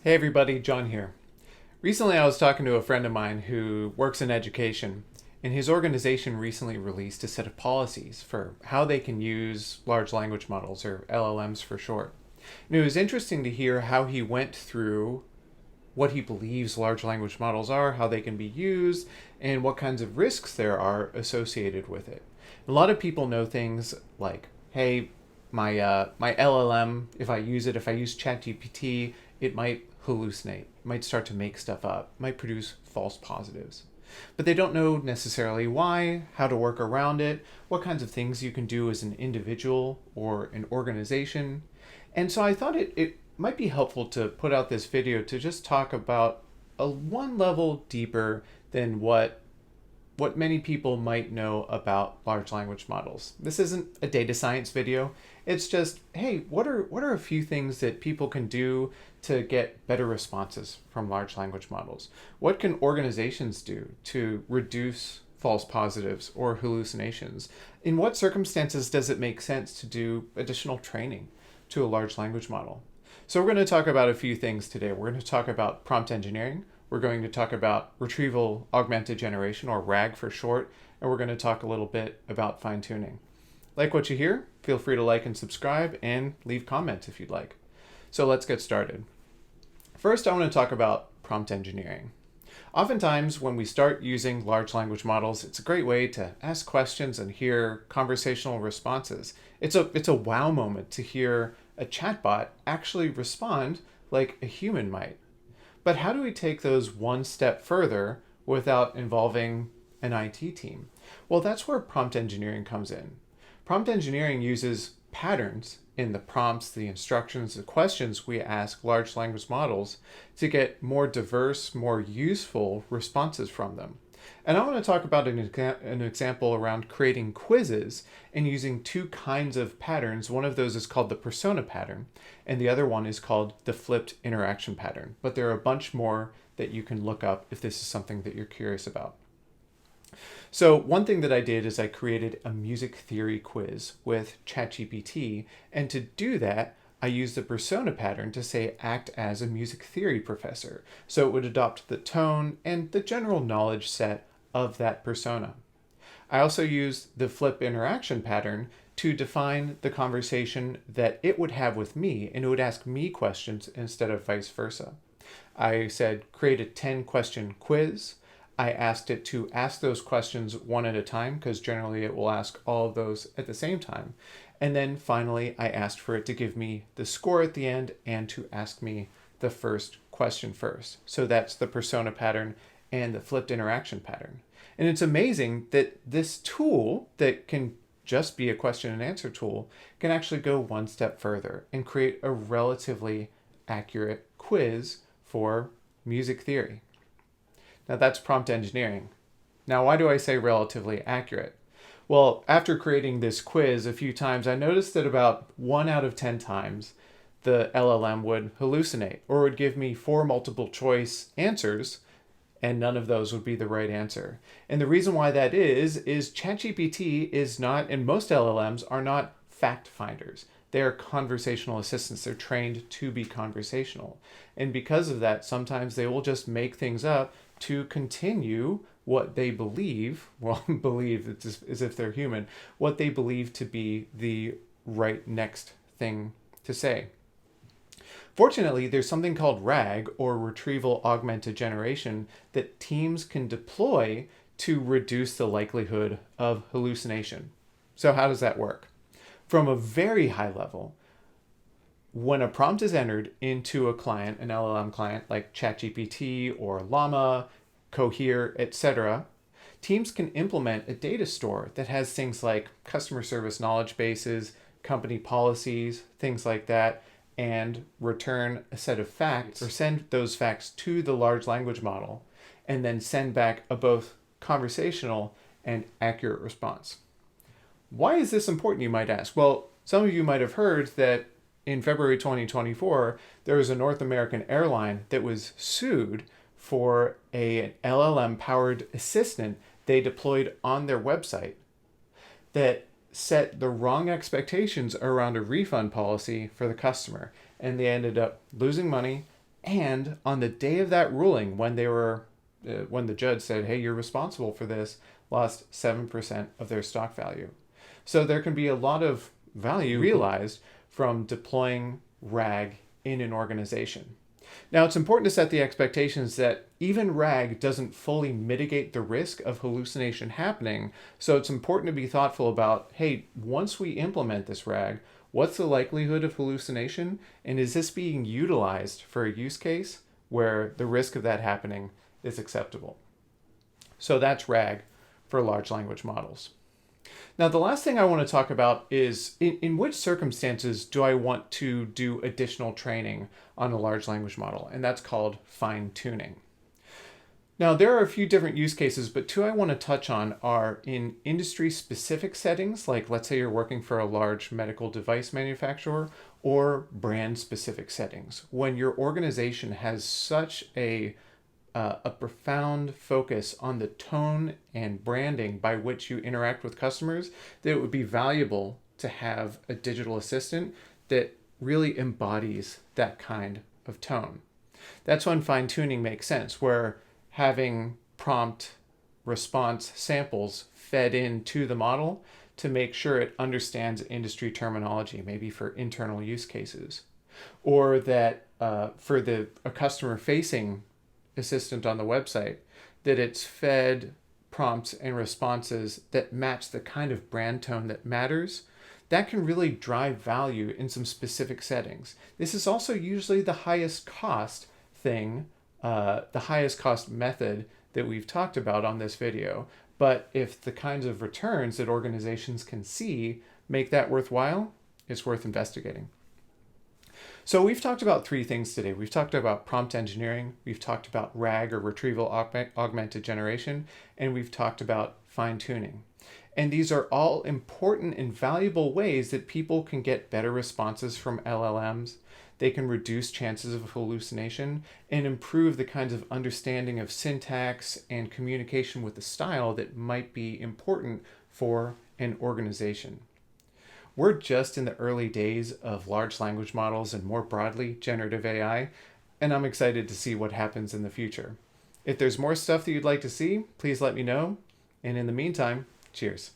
Hey everybody, John here. Recently I was talking to a friend of mine who works in education, and his organization recently released a set of policies for how they can use large language models, or LLMs for short. And it was interesting to hear how he went through what he believes large language models are, how they can be used, and what kinds of risks there are associated with it. A lot of people know things like, hey, my LLM, if I use ChatGPT, it might hallucinate, it might start to make stuff up, it might produce false positives. But they don't know necessarily why, how to work around it, what kinds of things you can do as an individual or an organization. And so I thought it might be helpful to put out this video to just talk about a one level deeper than what many people might know about large language models. This isn't a data science video. It's just, hey, what are a few things that people can do to get better responses from large language models? What can organizations do to reduce false positives or hallucinations? In what circumstances does it make sense to do additional training to a large language model? So we're going to talk about a few things today. We're going to talk about prompt engineering. We're going to talk about Retrieval-Augmented Generation, or RAG for short, and we're going to talk a little bit about fine-tuning. Like what you hear? Feel free to like and subscribe and leave comments if you'd like. So let's get started. First, I want to talk about prompt engineering. Oftentimes, when we start using large language models, it's a great way to ask questions and hear conversational responses. It's a wow moment to hear a chatbot actually respond like a human might. But how do we take those one step further without involving an IT team? Well, that's where prompt engineering comes in. Prompt engineering uses patterns in the prompts, the instructions, the questions we ask large language models to get more diverse, more useful responses from them. And I want to talk about an example around creating quizzes and using two kinds of patterns. One of those is called the persona pattern, and the other one is called the flipped interaction pattern. But there are a bunch more that you can look up if this is something that you're curious about. So one thing that I did is I created a music theory quiz with ChatGPT, and to do that, I used the persona pattern to say act as a music theory professor. So it would adopt the tone and the general knowledge set of that persona. I also used the flip interaction pattern to define the conversation that it would have with me, and it would ask me questions instead of vice versa. I said create a 10-question quiz. I asked it to ask those questions one at a time, because generally it will ask all of those at the same time. And then finally, I asked for it to give me the score at the end and to ask me the first question first. So that's the persona pattern and the flipped interaction pattern. And it's amazing that this tool that can just be a question and answer tool can actually go one step further and create a relatively accurate quiz for music theory. Now that's prompt engineering. Now, why do I say relatively accurate? Well, after creating this quiz a few times, I noticed that about 1 out of 10 times the LLM would hallucinate or would give me 4 multiple choice answers, and none of those would be the right answer. And the reason why that is ChatGPT is not, and most LLMs are not fact finders. They're conversational assistants. They're trained to be conversational. And because of that, sometimes they will just make things up to continue what they believe, believe it's as if they're human, what they believe to be the right next thing to say. Fortunately, there's something called RAG, or Retrieval-Augmented Generation, that teams can deploy to reduce the likelihood of hallucination. So how does that work? From a very high level, when a prompt is entered into a client, an LLM client like ChatGPT or Llama, Cohere, etc., teams can implement a data store that has things like customer service knowledge bases, company policies, things like that, and return a set of facts or send those facts to the large language model, and then send back a both conversational and accurate response. Why is this important, you might ask? Well, some of you might have heard that in February 2024, there was a North American airline that was sued for an LLM-powered assistant they deployed on their website that set the wrong expectations around a refund policy for the customer. And they ended up losing money And on the day of that ruling, when the judge said, "Hey, you're responsible for this," lost 7% of their stock value. So there can be a lot of value realized from deploying RAG in an organization. Now, it's important to set the expectations that even RAG doesn't fully mitigate the risk of hallucination happening. So it's important to be thoughtful about, hey, once we implement this RAG, what's the likelihood of hallucination? And is this being utilized for a use case where the risk of that happening is acceptable? So that's RAG for large language models. Now, the last thing I want to talk about is in which circumstances do I want to do additional training on a large language model? And that's called fine tuning. Now, there are a few different use cases, but two I want to touch on are in industry specific settings, like let's say you're working for a large medical device manufacturer, or brand specific settings. When your organization has such a profound focus on the tone and branding by which you interact with customers, that it would be valuable to have a digital assistant that really embodies that kind of tone. That's when fine tuning makes sense, where having prompt response samples fed into the model to make sure it understands industry terminology, maybe for internal use cases, or that for a customer facing assistant on the website, that it's fed prompts and responses that match the kind of brand tone that matters. That can really drive value in some specific settings. This is also usually the highest cost thing, the highest cost method that we've talked about on this video. But if the kinds of returns that organizations can see make that worthwhile, it's worth investigating. So we've talked about three things today. We've talked about prompt engineering, we've talked about RAG or Retrieval-Augmented Generation, and we've talked about fine-tuning. And these are all important and valuable ways that people can get better responses from LLMs. They can reduce chances of hallucination and improve the kinds of understanding of syntax and communication with the style that might be important for an organization. We're just in the early days of large language models and more broadly generative AI, and I'm excited to see what happens in the future. If there's more stuff that you'd like to see, please let me know. And in the meantime, cheers.